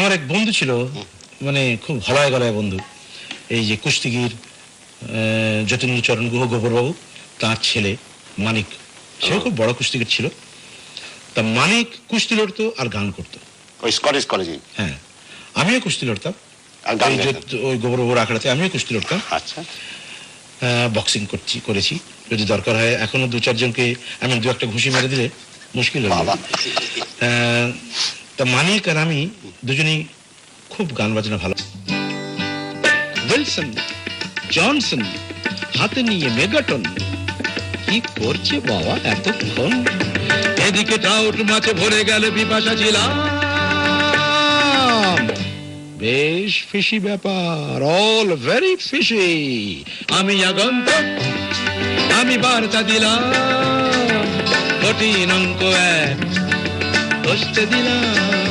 আমার এক বন্ধু ছিল, মানে খুব হলায় গলায় বন্ধু, এই যে কুস্তিগির যতীন্দ্রচরণ গুহ গোবরবাবু, তার ছেলে মানিক, সেও খুব বড় কুস্তিগির ছিল। তা মানিক কুস্তি লড়তো আর গান করতো ওই স্কটিশ কলেজে। হ্যাঁ, আমিও কুস্তি লড়তাম, ওই গোবরবাবুর আখড়াতে আমিও কুস্তি লড়তাম। আচ্ছা, বক্সিং করেছি, যদি দরকার হয় এখনো দু চারজনকে আমি দু একটা ঘুষি মেরে দিলে মুশকিল হবে। তা মানিক আর আমি দুজনেই খুব গান বাজনা ভালো। উইলসন জনসন হাতে নিয়ে মেগাটন, কি করছে বাবা এতক্ষণ? এদিকে ট্রাউট মাছে ভরে গেল পিপাসা ছিলাম, বেশ ফিশি ব্যাপার, অল ভেরি ফিশি। আমি আগন্তক, আমি বার্তা দিলাম, কঠিন অঙ্ক এক কষতে দিলাম।